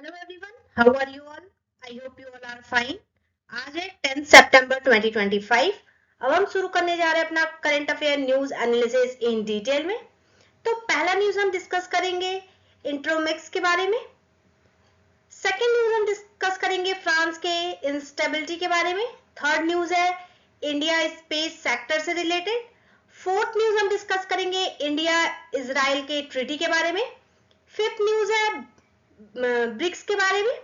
Hello everyone, how are you all? I hope you all are fine. आज है 10 सितंबर 2025। अब हम शुरू करने जा रहे हैं अपना current affair news analysis in detail में। तो पहला न्यूज हम डिस्कस करेंगे इंट्रोमिक्स के बारे में। सेकंड न्यूज हम डिस्कस करेंगे फ्रांस के इंस्टेबिलिटी के बारे में। थर्ड न्यूज है इंडिया स्पेस सेक्टर से रिलेटेड। फोर्थ न्यूज हम डिस्कस करेंगे इंडिया इजराइल के ट्रीटी के बारे में। फिफ्थ न्यूज है ब्रिक्स के बारे में।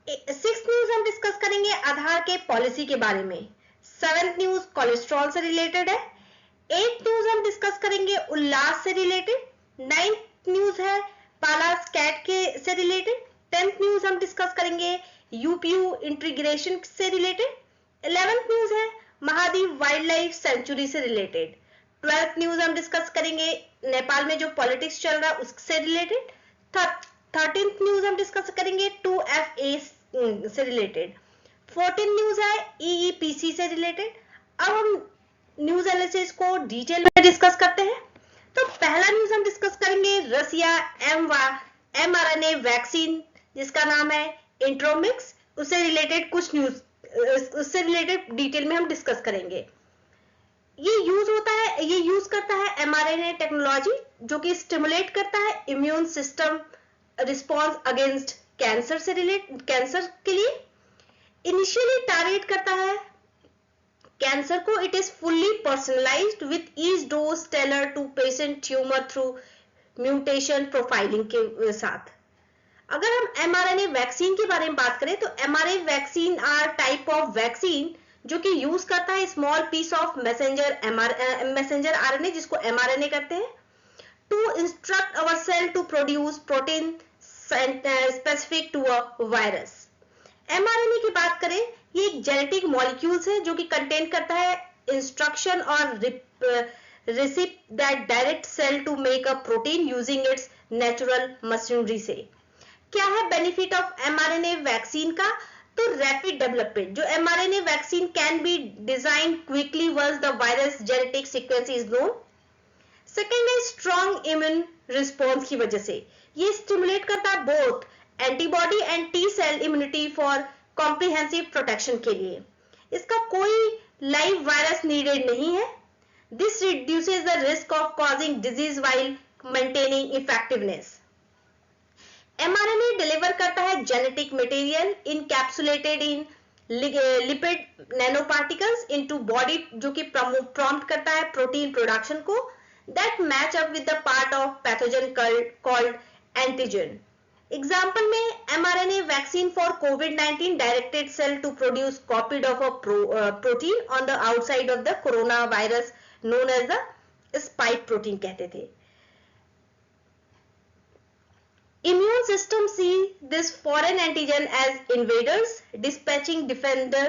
सिक्स न्यूज हम डिस्कस करेंगे आधार के पॉलिसी के बारे में। सेवेंथ न्यूज कोलेस्ट्रॉल से रिलेटेड है। एट न्यूज हम डिस्कस करेंगे उल्लास से रिलेटेड। नाइन्थ न्यूज है पाला स्कैट के से रिलेटेड। टेंथ न्यूज हम डिस्कस करेंगे यूपीयू इंटीग्रेशन से रिलेटेड। 11th न्यूज है महाद्वीप वाइल्ड लाइफ सेंचुरी से रिलेटेड। 12th न्यूज हम डिस्कस करेंगे नेपाल में जो पॉलिटिक्स चल रहा है उससे रिलेटेड। 13th न्यूज हम डिस्कस करेंगे 2FA से रिलेटेड। 14th न्यूज है EEPC से रिलेटेड। अब हम न्यूज एनालिसिस को डिटेल में डिस्कस करते हैं। तो पहला न्यूज हम डिस्कस करेंगे रसिया mRNA वैक्सीन जिसका नाम है इंट्रोमिक्स, उससे रिलेटेड कुछ न्यूज उससे रिलेटेड डिटेल में हम डिस्कस करेंगे। ये यूज करता है mRNA टेक्नोलॉजी जो कि स्टिमुलेट करता है immune system response against cancer के लिए। इनिशियली टारगेट करता है कैंसर को। It is fully personalized with each dose tailor to patient tumour through mutation profiling के साथ। अगर हम mRNA वैक्सीन के बारे में बात करें तो mRNA vaccine are type of vaccine जो कि यूज करता है small piece of messenger RNA जिसको mRNA कहते हैं to instruct our cell to produce protein specific to a virus. mRNA की बात करें ये एक जेनेटिक मॉलिक्यूल्स है जो कि कंटेन करता है इंस्ट्रक्शन और recipe that direct cell to make a protein using its natural machinery से। क्या है बेनिफिट ऑफ mRNA वैक्सीन का? तो रैपिड डेवलपमेंट। जो mRNA vaccine can be design quickly once the virus genetic sequence is known. Second है strong immune response की वजह से ये स्टिमुलेट करता है both antibody and T cell immunity for comprehensive protection के लिए। इसका कोई लाइव वायरस नीडेड नहीं है। This reduces the risk of causing disease while maintaining effectiveness. mRNA deliver करता है genetic material encapsulated in lipid nanoparticles into body जो कि प्रॉम्प्ट करता है प्रोटीन प्रोडक्शन को that match up with the part of pathogen called antigen. Example में mRNA vaccine for COVID-19 directed cell to produce copied of a protein on the outside of the coronavirus known as the spike protein कहते थे। Immune system see this foreign antigen as invaders, dispatching defender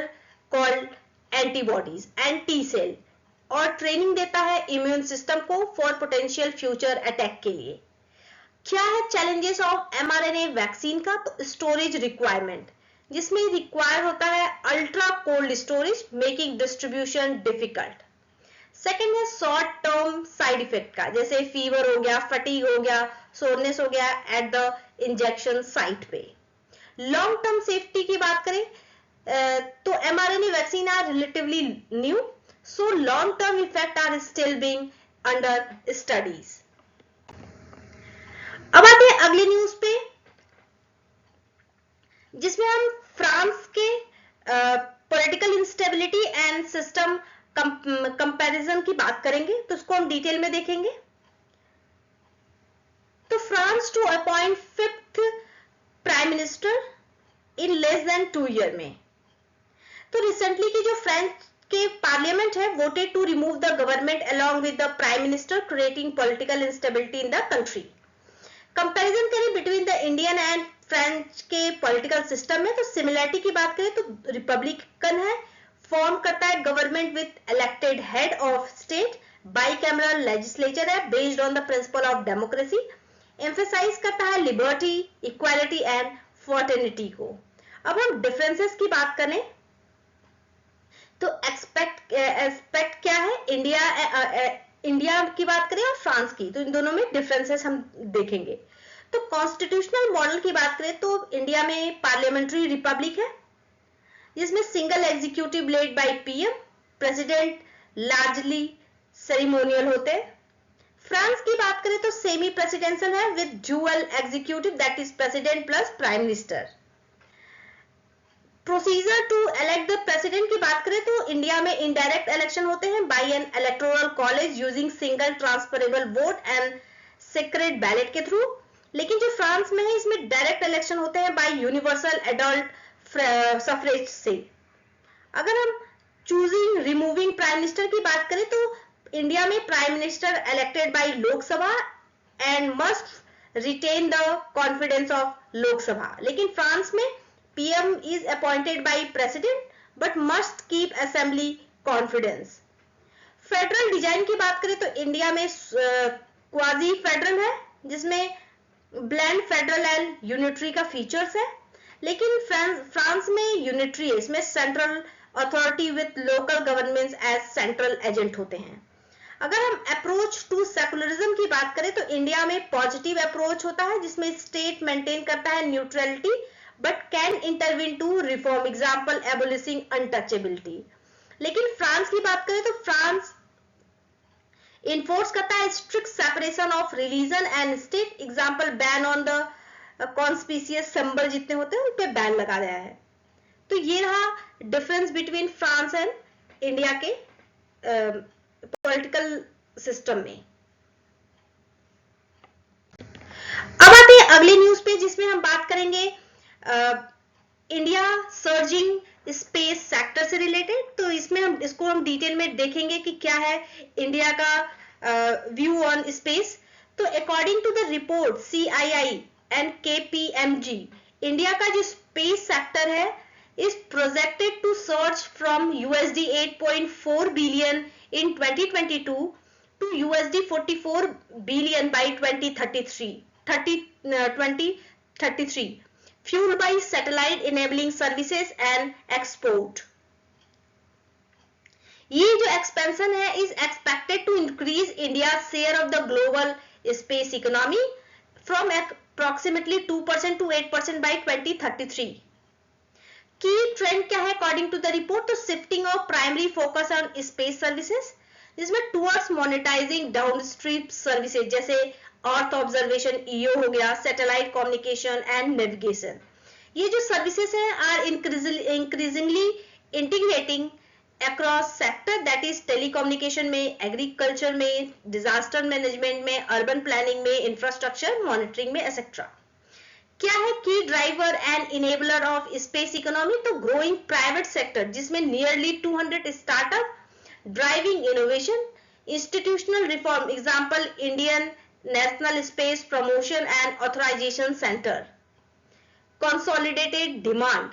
called antibodies and T cell और training देता है immune system को for potential future attack के लिए। क्या है चैलेंजेस ऑफ mRNA वैक्सीन का? तो स्टोरेज रिक्वायरमेंट जिसमें रिक्वायर होता है ultra cold storage making distribution difficult. Second है शॉर्ट टर्म साइड इफेक्ट का जैसे फीवर हो गया, फटीग हो गया, सोरनेस हो गया एट द इंजेक्शन साइट पे। लॉन्ग टर्म सेफ्टी की बात करें तो mRNA vaccine are relatively new so long term effect are still being under studies। अब आते हैं अगले न्यूज पे जिसमें हम फ्रांस के political instability and system comparison की बात करेंगे तो उसको हम डिटेल में देखेंगे। तो France to appoint 5th prime minister in less than 2 year में। तो रिसेंटली की जो फ्रेंच के पार्लियामेंट है voted to remove the government along with the prime minister creating political instability in the country. Comparison करें between the Indian and French के political system में तो सिमिलरिटी की बात करें तो रिपब्लिकन है, फॉर्म करता है government with elected head of state, bicameral legislature है based on the principle of democracy, emphasize करता है लिबर्टी, इक्वालिटी एंड फ्रेटर्निटी को। अब हम डिफरेंसेस की बात करें तो एस्पेक्ट क्या है इंडिया की बात करें और फ्रांस की तो इन दोनों में डिफरेंसेस हम देखेंगे। तो कॉन्स्टिट्यूशनल मॉडल की बात करें तो इंडिया में पार्लियामेंट्री रिपब्लिक है, जिसमें single executive led by PM, president largely ceremonial होते हैं। फ्रांस की बात करें तो सेमी प्रेसिडेंशियल है with dual executive, that is president plus prime minister. Procedure to elect the president की बात करें तो इंडिया में इनडायरेक्ट इलेक्शन होते हैं by an electoral college using single transferable vote and secret ballot के थ्रू। लेकिन जो फ्रांस में है इसमें डायरेक्ट इलेक्शन होते हैं बाय यूनिवर्सल एडल्ट सफरेज से। अगर हम चूजिंग रिमूविंग प्राइम मिनिस्टर की बात करें तो इंडिया में prime minister elected by Lok Sabha and must retain the confidence of Lok Sabha. लेकिन फ्रांस में PM is appointed by president but must keep assembly confidence। Federal design की बात करें तो इंडिया में क्वाजी फेडरल है, जिसमें ब्लेंड फेडरल एंड यूनिटरी का फीचर्स है। लेकिन फ्रांस में यूनिटरी है, इसमें central authority with local governments as central agent होते हैं। अगर हम अप्रोच टू सेकुलरिज्म की बात करें तो इंडिया में पॉजिटिव अप्रोच होता है, जिसमें स्टेट मेंटेन करता है neutrality but can intervene to reform, example abolishing untouchability। लेकिन फ्रांस की बात करें तो फ्रांस इन्फोर्स करता है strict separation of religion and state, example ban on the conspicuous symbol जितने होते हैं उन पे बैन लगा दिया है। तो ये रहा difference between France and India के पॉलिटिकल सिस्टम में। अब आते हैं अगले न्यूज पे, जिसमें हम बात करेंगे इंडिया सर्जिंग स्पेस सेक्टर से रिलेटेड। तो इसमें हम डिटेल में देखेंगे कि क्या है इंडिया का व्यू ऑन स्पेस। तो according to the report CII and KPMG, India का जो स्पेस सेक्टर है is projected to surge from USD 8.4 billion in 2022 to USD 44 billion by 2033, fueled by satellite enabling services and export। ये जो expansion है is expected to increase India's share of the global space economy from approximately 2% to 8% by 2033। की trend क्या है according to the report? तो shifting of primary focus on space services, जिसमें towards monetising downstream services जैसे earth observation EO हो गया, satellite communication and navigation. ये जो सर्विसेज हैं are increasingly integrating across sector, that is telecommunication में, agriculture में, डिजास्टर मैनेजमेंट में, अर्बन प्लानिंग में, इंफ्रास्ट्रक्चर मॉनिटरिंग में एक्सेट्रा। क्या है key driver and enabler of space economy? तो ग्रोइंग प्राइवेट सेक्टर, जिसमें nearly 200 startup driving innovation, institutional reform, example Indian national space promotion and authorization centre, consolidated demand,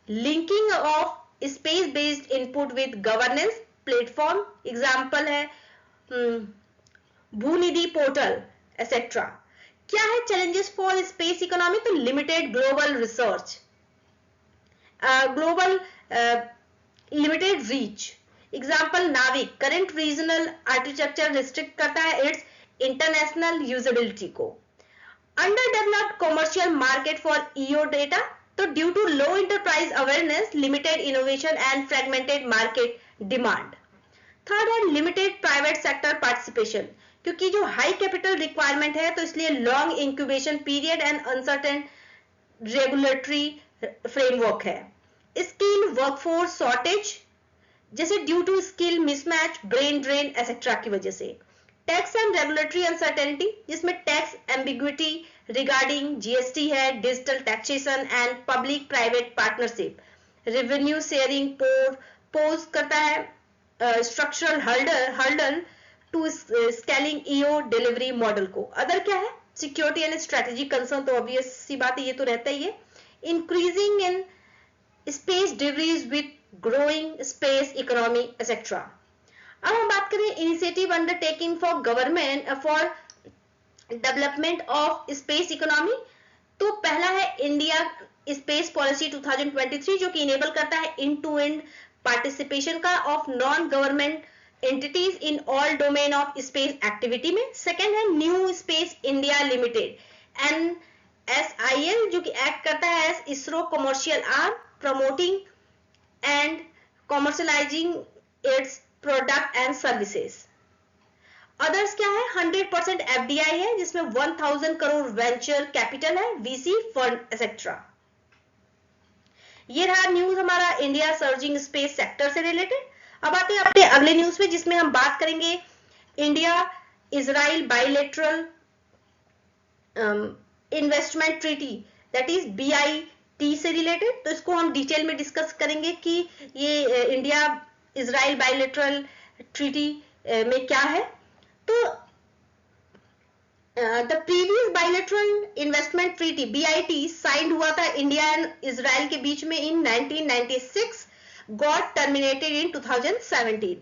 linking of space based input with governance platform, example है भूनिधि portal etcetera. क्या है challenges for space economy? तो limited global research, global limited reach, example नाविक, current regional architecture restrict करता है it's international usability को। Underdeveloped commercial market for EO data, तो due to low enterprise awareness, limited innovation and fragmented market demand। Third है limited private sector participation, क्योंकि जो high capital requirement है तो इसलिए long incubation period and uncertain regulatory framework है। Skill workforce shortage, जैसे due to skill mismatch, brain drain etc की वजह से। टैक्स एंड रेगुलेटरी अनसर्टेनिटी, जिसमें टैक्स एम्बिग्विटी रिगार्डिंग GST है, digital taxation and public private partnership, revenue sharing pose करता है structural hurdle to scaling EO delivery model को। Other क्या है? सिक्योरिटी एंड स्ट्रेटेजिक कंसर्न, तो ऑब्वियस सी बात है ये तो रहता ही है। Increasing in space deliveries with growing space economy etcetera. अब हम बात करें initiative undertaking for government for development of space economy. तो पहला है इंडिया स्पेस पॉलिसी 2023, जो कि इनेबल करता है एंड टू एंड पार्टिसिपेशन का of non government entities in all domain of space activity में। सेकेंड है new space India limited, NSIL जो कि एक्ट करता है as ISRO commercial arm promoting and commercialising its product and services. Others क्या है, 100% FDI है जिसमें 1000 करोड़ वेंचर कैपिटल है, VC फंड एक्सेट्रा। ये रहा न्यूज हमारा इंडिया सर्जिंग स्पेस सेक्टर से रिलेटेड। अब आते हैं अपने अगले न्यूज पे जिसमें हम बात करेंगे India Israel bilateral investment treaty that is BIT से रिलेटेड। तो इसको हम डिटेल में डिस्कस करेंगे कि ये इंडिया इजराइल बायलैटरल ट्रीटी में क्या है। तो the previous bilateral investment treaty BIT signed हुआ था इंडिया एंड इजराइल के बीच में इन 1996, गॉट टर्मिनेटेड इन 2017।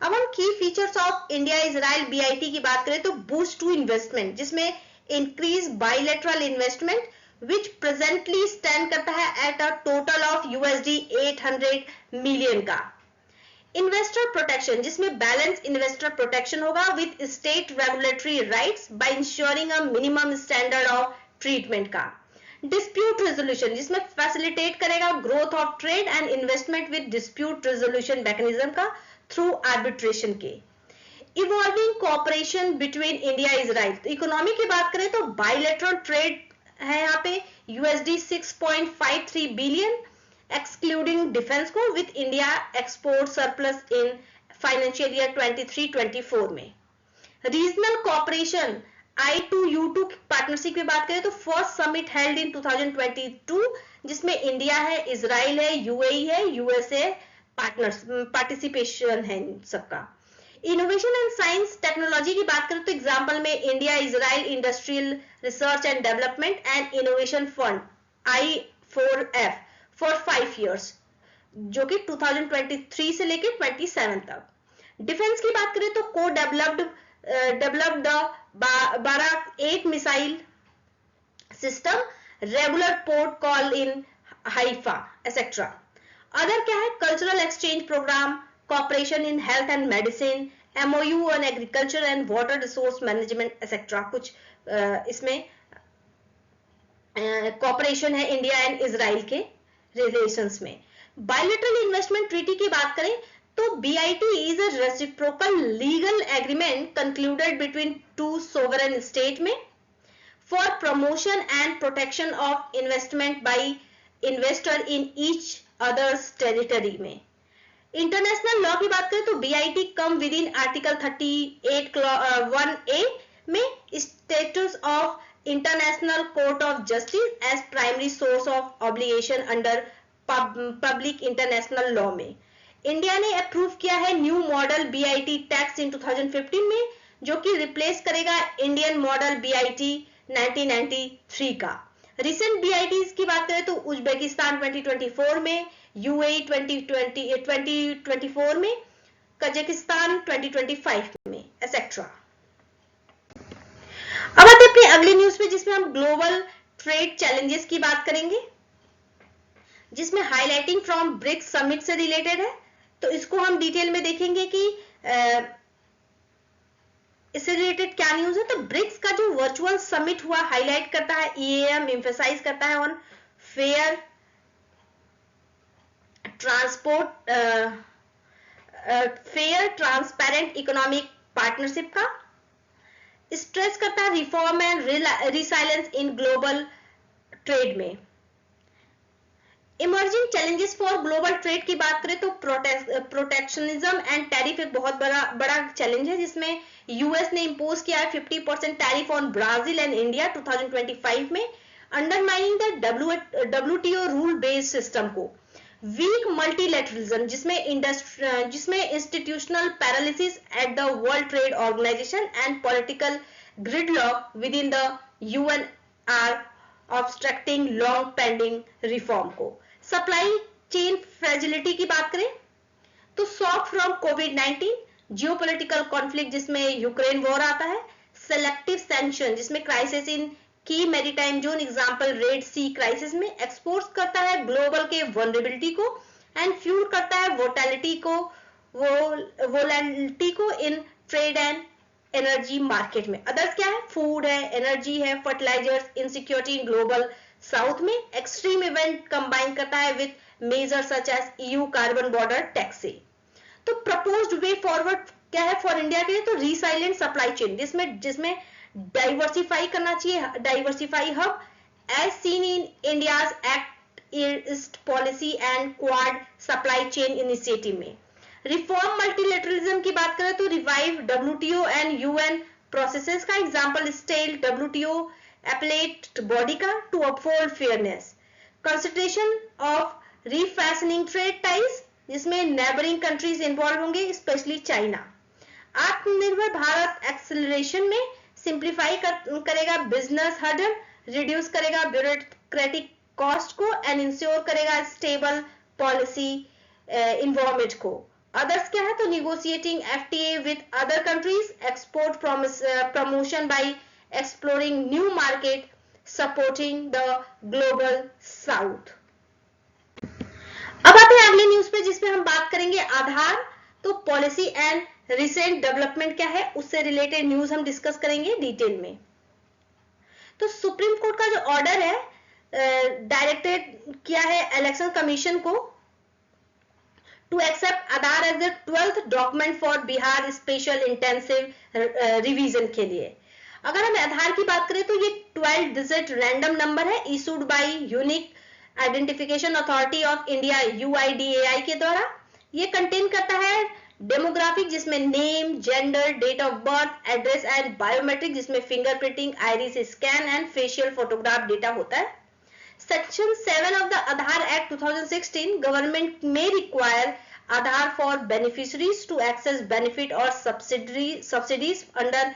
अब हम की features of India Israel BIT की बात करें तो बूस्ट टू इन्वेस्टमेंट जिसमें increase bilateral investment which presently stand करता है at a total of USD 800 million का। इन्वेस्टर प्रोटेक्शन जिसमें बैलेंस इन्वेस्टर प्रोटेक्शन होगा with state regulatory rights by ensuring a minimum standard of treatment का। Dispute resolution जिसमें facilitate करेगा growth of trade and investment with dispute resolution mechanism का through arbitration के। Evolving cooperation between India Israel. तो economy की बात करें तो बायलैटरल ट्रेड है यहाँ पे USD 6.53 बिलियन एक्सक्लूडिंग डिफेंस को with India export surplus in financial year 23-24 में। रीजनल कोऑपरेशन I2U2 पार्टनरशिप की बात करें तो फर्स्ट समिट हेल्ड इन 2022 जिसमें इंडिया है, इजराइल है, UAE है, USA पार्टिसिपेशन है सबका। इनोवेशन एंड साइंस टेक्नोलॉजी की बात करें तो एग्जांपल में India Israel industrial research and development and innovation fund I4F for 5 years जो कि 2023 से लेकर 27 तक। डिफेंस की बात करें तो को developed the 8 missile system, regular port call in Haifa etcetera. Other क्या है, cultural exchange programme, cooperation in health and medicine, MOU on agriculture and water resource management etcetera. कुछ इसमें कॉपरेशन है इंडिया एंड इजराइल के relations में। Bilateral investment treaty की बात करें तो BIT is a reciprocal legal agreement concluded between two sovereign state में for promotion and protection of investment bye investor in each other's territory में। International law की बात करें तो BIT come within article 38(1)(a) में status of International Court of Justice as primary source of obligation under public international law में। India ने approve किया है new model BIT text in 2015 में जो कि रिप्लेस करेगा इंडियन मॉडल BIT 1993 का। रिसेंट BITs की बात करें तो उज्बेकिस्तान 2024 में, UAE 2024 में, कजाकिस्तान 2025 में एक्सेट्रा। अब आते अपने अगले न्यूज पे जिसमें हम ग्लोबल ट्रेड चैलेंजेस की बात करेंगे जिसमें हाईलाइटिंग फ्रॉम ब्रिक्स समिट से रिलेटेड है। तो इसको हम डिटेल में देखेंगे कि इससे रिलेटेड क्या न्यूज है। तो ब्रिक्स का जो वर्चुअल समिट हुआ हाईलाइट करता है, EAM एम्फेसाइज करता है on fair transparent economic partnership का, स्ट्रेस करता है reform and resilience in global trade में। Emerging challenges for global trade की बात करें तो प्रोटेक्शनिज्म एंड टैरिफ एक बहुत बड़ा चैलेंज है जिसमें US ने इंपोज किया है 50% tariff on Brazil and India 2025 में, undermining the WTO rule based system को। वीक मल्टीलैटरलिज्म जिसमें institutional paralysis at the World Trade Organization and political gridlock within the UN are obstructing long pending reform को। Supply chain fragility की बात करें तो shock from COVID-19, geopolitical conflict जिसमें Ukraine war आता है, selective sanction जिसमें crisis in key maritime zone example Red Sea crisis में, एक्सपोर्ट करता है ग्लोबल के वनरेबिलिटी को एंड फ्यूल करता है वोलेटिलिटी को in trade and energy market में। अदर्स क्या है, फूड है, एनर्जी है, fertilizers, insecurity in global south में। एक्सट्रीम इवेंट कंबाइन करता है with major such as EU carbon border tax से। तो प्रपोज्ड वे फॉरवर्ड क्या है फॉर इंडिया के लिए, तो रीसाइलेंट सप्लाई चेन, जिसमें डाइवर्सिफाई करना चाहिए, diversify hub as seen in India's act east policy and quad supply chain initiative में। रिफॉर्म मल्टीलेटरलिज्म की बात करें तो revive WTO and UN processes का example stale WTO appellate body का to uphold fairness. Consideration of refashioning trade ties, जिसमें neighbouring countries involve होंगे, specially China. Atmanirbhar Bharat acceleration में सिंप्लीफाई करेगा बिजनेस हर्डल, रिड्यूस करेगा ब्यूरोक्रेटिक कॉस्ट को एंड इंश्योर करेगा stable policy environment को। अदर्स क्या है, तो negotiating FTA with other countries, export promotion bye exploring new market, supporting the global south. अब आते हैं अगले न्यूज पे, जिसमें हम बात करेंगे आधार। तो पॉलिसी एंड रिसेंट डेवलपमेंट क्या है, उससे रिलेटेड न्यूज हम डिस्कस करेंगे डिटेल में। तो सुप्रीम कोर्ट का जो ऑर्डर है डायरेक्टेड किया है इलेक्शन कमीशन को to accept Aadhaar as the 12th document for Bihar special intensive revision के लिए। अगर हम आधार की बात करें तो ये 12 डिजिट रैंडम नंबर है, issued by unique identification authority of India UIDAI के द्वारा। ये कंटेन करता है डेमोग्राफिक, जिसमें name, gender, date of birth, address and biometric, जिसमें fingerprinting, iris scan and facial photograph data होता है। Section 7 of the Aadhaar act 2016 government में require Aadhaar for beneficiaries to access benefit और subsidies under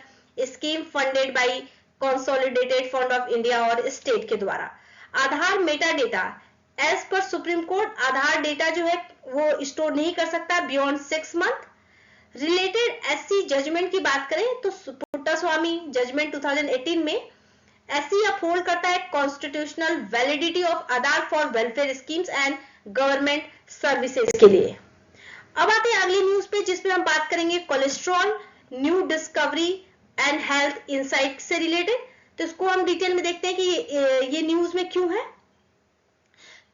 scheme funded by consolidated fund of India और state के द्वारा। Aadhaar meta data as पर Supreme Court Aadhaar data जो है वो स्टोर नहीं कर सकता beyond 6 month. Related SC judgement की बात करें तो पुट्टास्वामी जजमेंट 2018 में एससी अपहोल्ड करता है constitutional validity of Aadhaar for welfare schemes and government services के लिए। अब आते हैं अगली न्यूज पे, जिसमें हम बात करेंगे cholesterol new discovery and health insight से रिलेटेड। तो इसको हम डिटेल में देखते हैं कि ये न्यूज में क्यों है।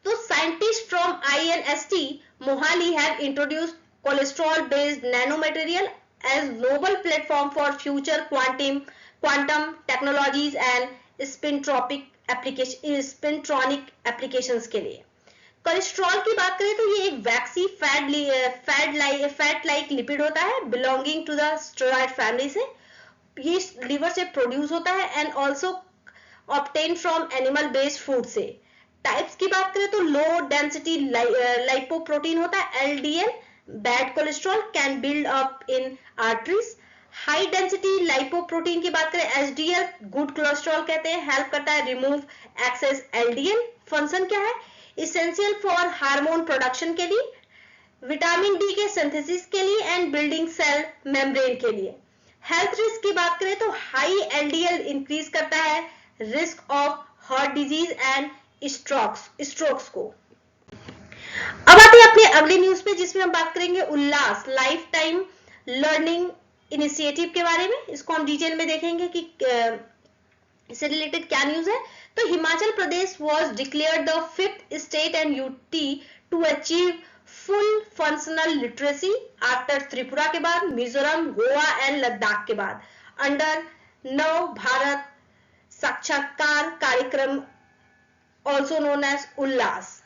तो scientist from INST Mohali have introduced cholesterol based nano material as noble platform for future quantum technologies and spintronic applications के लिए। कोलेस्ट्रॉल की बात करें तो ये एक वैक्सी फैट लाइक लिपिड होता है belonging to the steroid family से। ये लीवर से प्रोड्यूस होता है and also obtain from animal based food से। टाइप्स की बात करें तो लो डेंसिटी लाइपोप्रोटीन होता है LDL, bad cholesterol can build up in arteries. High density lipoprotein की बात करें HDL, गुड कोलेस्ट्रॉल कहते हैं, हेल्प करता है रिमूव एक्सेस LDL। फंक्शन क्या है, इसेंशियल फॉर हार्मोन प्रोडक्शन के लिए, विटामिन डी के सिंथेसिस के लिए एंड बिल्डिंग सेल मेम्ब्रेन के लिए। हेल्थ रिस्क की बात करें तो हाई LDL इंक्रीज करता है risk of heart disease and strokes को। अब आते हैं अपने अगले न्यूज पे, जिसमें हम बात करेंगे उल्लास लाइफ टाइम लर्निंग इनिशिएटिव के बारे में। इसको हम डिटेल में देखेंगे कि इससे रिलेटेड क्या न्यूज है। तो Himachal Pradesh was declared the 5th state and UT to achieve full functional literacy after Tripura के बाद, मिजोरम, गोवा एंड लद्दाख के बाद, अंडर नव भारत साक्षात्कार कार्यक्रम also known as Ullas.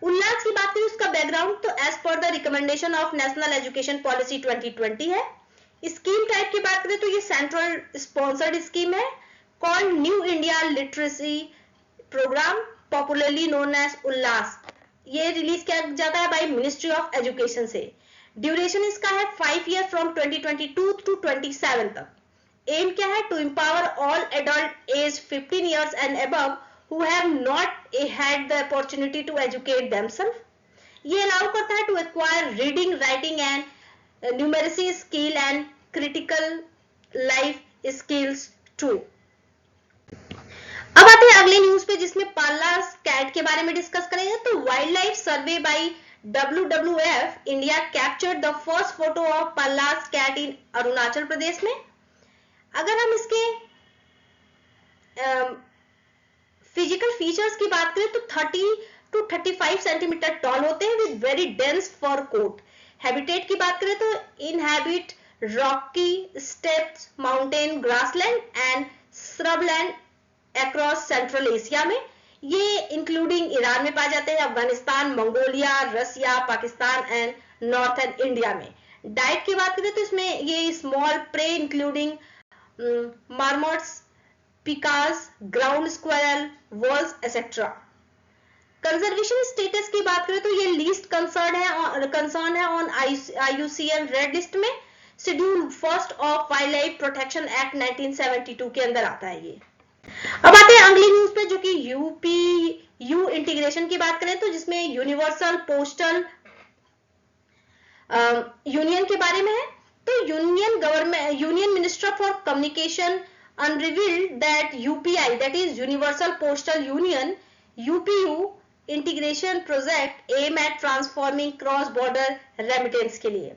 Ullas की बात करें उसका बैकग्राउंड, तो एज पर the recommendation of national education policy 2020 है। स्कीम टाइप की बात करें तो ये सेंट्रल स्पॉन्सर्ड स्कीम है called new India literacy programme popularly known as Ullas. ये रिलीज किया जाता है बाय मिनिस्ट्री ऑफ एजुकेशन से। ड्यूरेशन इसका है 5 ईयर फ्रॉम 2022 टू 27 तक। एम क्या है, to empower all adult age 15 years and above who have not had the opportunity to educate themselves. ये अलाउ करता है to acquire reading, writing and numeracy skill and critical life skills too. अब आते हैं अगले news पे, जिसमें पाल्लास cat के बारे में डिस्कस करेंगे। तो wild life survey by WWF India captured the first photo of Pallas cat in Arunachal Pradesh में। अगर हम इसके फिजिकल फीचर्स की बात करें तो 30 to 35 सेंटीमीटर टॉल होते हैं with very dense fur coat. Habitat की बात करें तो inhabit rocky steppes, mountain, grassland and shrubland across central Asia में। ये इंक्लूडिंग ईरान में पाए जाते हैं, Afghanistan, Mongolia, Russia, Pakistan and northern India में। डाइट की बात करें तो इसमें ये स्मॉल प्रे इंक्लूडिंग मार्मोट्स, पिकास, ground squirrel, walls etcetera. Conservation status की बात करें तो ये लीस्ट कंसर्न है ऑन IUCN रेड लिस्ट में। Schedule first of wild life protection act 1972 के अंदर आता है ये। अब आते हैं अगली न्यूज पे, जो कि UPU इंटीग्रेशन की बात करें तो जिसमें यूनिवर्सल पोस्टल यूनियन के बारे में है। तो union minister for communication unrevealed that UPI, that is Universal Postal Union, UPU integration project aim at transforming cross border remittance के लिए।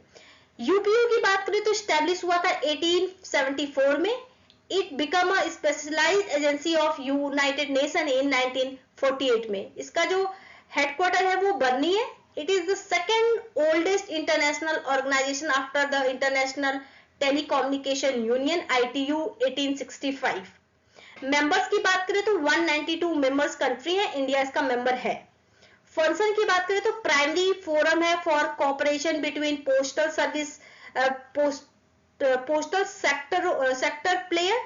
UPU की बात करें तो स्टैब्लिश हुआ था 1874 में। It became a specialized agency of United Nations in 1948 में। इसका जो हेडक्वार्टर है वो बर्नी है। It is the second oldest international organization after the International telecommunication union ITU 1865। Members की बात करें तो 192 मेंबर्स कंट्री है, इंडिया इसका मेंबर है। फंक्शन की बात करें तो प्राइमरी फोरम है for cooperation between postal service postal sector player,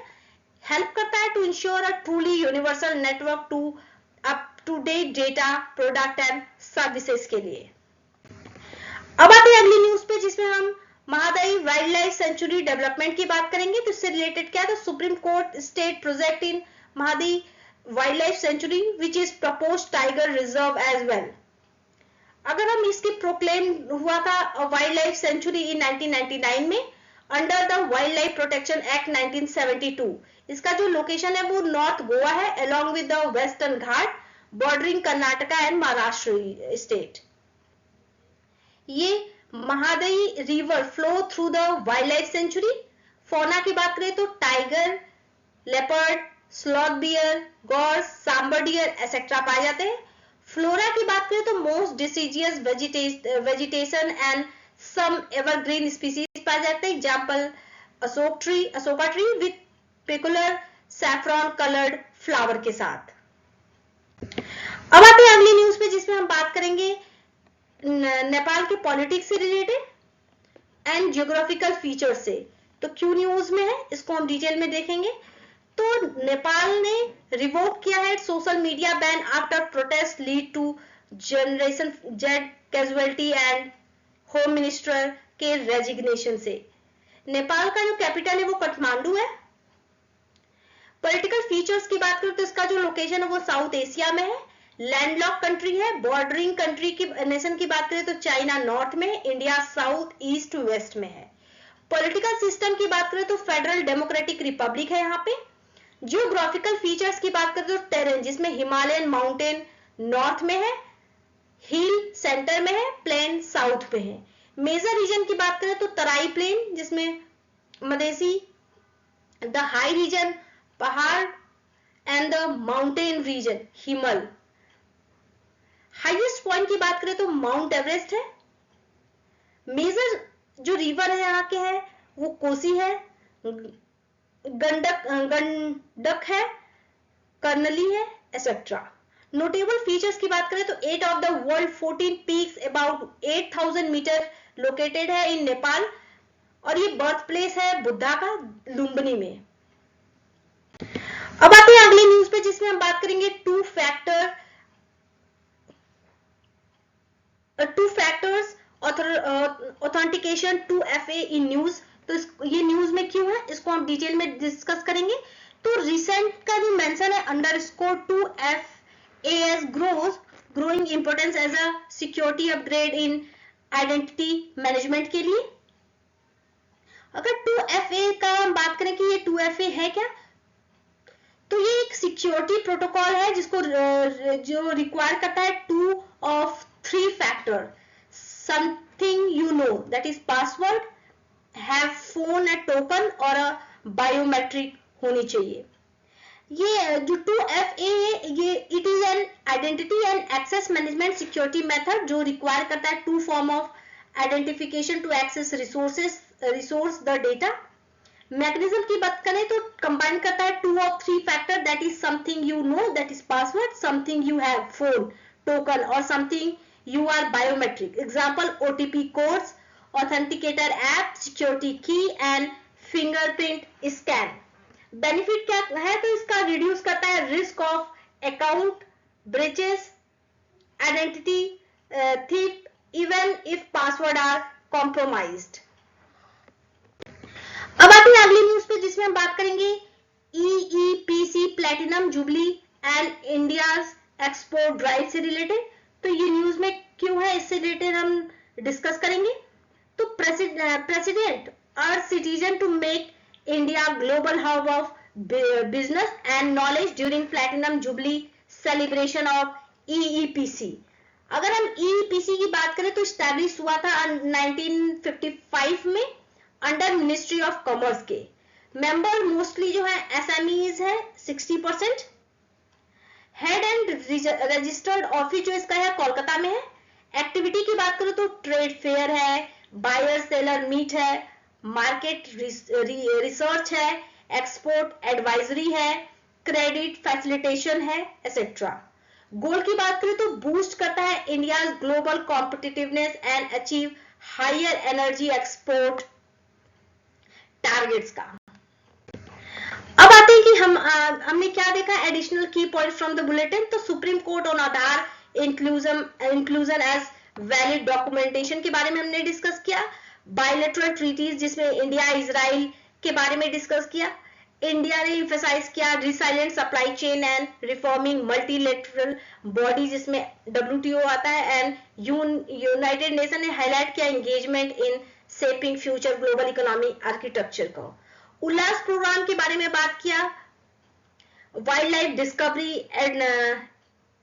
help करता है to ensure a truly universal network to up to date data, product and services के लिए। अब आते हैं अगली न्यूज पे, जिसमें हम Mahadayi wild life sanctuary development की बात करेंगे। तो इससे रिलेटेड क्या है, तो Supreme Court stayed project in Mahadayi wild life sanctuary which is proposed tiger reserve as well. अगर हम इसकी प्रोक्लेम हुआ था वाइल्ड लाइफ सेंचुरी इन 1999 में under the wild life protection act 1972। इसका जो लोकेशन है वो नॉर्थ गोवा है along with the western ghat bordering Karnataka and Maharashtra state. ये Mahadayi river flow through the wild life sanctuary. Fauna की बात करें तो tiger, leopard, sloth bear, gaurs, sambar deer etcetera पाए जाते हैं। फ्लोरा की बात करें तो most deciduous vegetation and some evergreen species पाए जाते हैं। Example Ashoka tree with peculiar saffron coloured flower के साथ। अब आते हैं अगली न्यूज पे, जिसमें हम बात करेंगे नेपाल के पॉलिटिक्स से रिलेटेड एंड जियोग्राफिकल फीचर से। तो क्यों न्यूज में है इसको हम डिटेल में देखेंगे। तो नेपाल ने रिवोक किया है social media ban after protest lead to generation Z casualty and home minister के रेजिग्नेशन से। नेपाल का जो कैपिटल है वो काठमांडू है। पॉलिटिकल फीचर्स की बात करें तो इसका जो लोकेशन है वो साउथ एशिया में है, लैंडलॉक कंट्री है। बॉर्डरिंग कंट्री की नेशन की बात करें तो चाइना नॉर्थ में, इंडिया साउथ ईस्ट वेस्ट में है। पॉलिटिकल सिस्टम की बात करें तो फेडरल डेमोक्रेटिक रिपब्लिक है यहाँ पे। जियोग्राफिकल फीचर्स की बात करें तो टेरेन, जिसमें हिमालयन माउंटेन नॉर्थ में है, हिल सेंटर में है, प्लेन साउथ में है। मेजर रीजन की बात करें तो तराई प्लेन, जिसमें मधेसी, द हाई रीजन पहाड़ and the mountain region Himal. Highest point की बात करें तो माउंट एवरेस्ट है। मेजर जो रिवर है यहाँ के है वो कोसी है, गंडक है, कर्नली है एक्सेट्रा। नोटेबल फीचर्स की बात करें तो 8 of the world 14 peaks about 8000 metre located है इन नेपाल, और ये बर्थ प्लेस है बुद्धा का लुम्बिनी में। अब आते हैं अगली न्यूज पे, जिसमें हम बात करेंगे two factors authentication 2FA in news. तो ये न्यूज में क्यों है इसको हम डिटेल में डिस्कस करेंगे। तो रिसेंट का जो मेंशन है underscore 2FA growing importance as a security upgrade in identity management के लिए। अगर 2FA का हम बात करें कि ये 2FA है क्या, तो ये एक सिक्योरिटी प्रोटोकॉल है जिसको जो रिक्वायर करता है 2 of 3 factor, something you know, that is password, have phone a token or a biometric होनी चाहिए। ये जो 2FA है ये it is an identity and access management security method जो रिक्वायर करता है 2 form of identification to access resource the data. Mechanism की बात करें तो कंबाइन करता है 2 of 3 factor, that is something you know that is password, something you have phone token और something you are biometric. Example OTP codes, authenticator app, security key and fingerprint scan. Benefit क्या है तो इसका reduce करता है risk of account breaches, identity theft even if password are compromised. अब आते हैं अगली न्यूज पे जिसमें हम बात करेंगे EEPC platinum jubilee and India's export drive से रिलेटेड। तो ये न्यूज में क्यों है इससे रिलेटेड हम डिस्कस करेंगे। तो president urge citizen to make India global hub of business and knowledge during platinum jubilee celebration of EEPC। अगर हम EEPC की बात करें तो स्टैब्लिश हुआ था 1955 में अंडर मिनिस्ट्री ऑफ कॉमर्स के। मेंबर मोस्टली जो है SMEs है 60%। हेड एंड रजिस्टर्ड ऑफिस जो इसका है कोलकाता में है। एक्टिविटी की बात करें तो ट्रेड फेयर है, बायर सेलर मीट है, मार्केट रिसर्च है, एक्सपोर्ट एडवाइजरी है, क्रेडिट फैसिलिटेशन है एसेट्रा। गोल की बात करें तो बूस्ट करता है India global competitiveness and achieve higher energy export targets का। अब आते हैं कि हमने क्या देखा additional key point from the bulletin. तो Supreme Court on Aadhaar inclusion as valid documentation के बारे में हमने डिस्कस किया। बायलैटरल ट्रीटीज जिसमें इंडिया इजराइल के बारे में डिस्कस किया। इंडिया ने इंफेसाइज किया resilient supply chain and reforming multilateral body जिसमें WTO आता है एंड यूनाइटेड नेशन ने हाईलाइट किया engagement in shaping future global economy architecture को। उल्लास प्रोग्राम के बारे में बात किया। Wild life discovery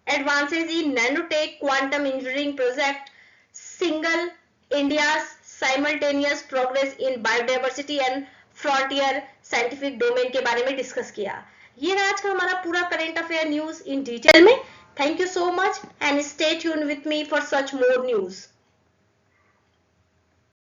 advances in nanotech quantum engineering project single India simultaneous progress in biodiversity and frontier scientific domain के बारे में डिस्कस किया। ये आज का हमारा पूरा current affair news in detail में। Thank you so much and stay tuned with me for such more news.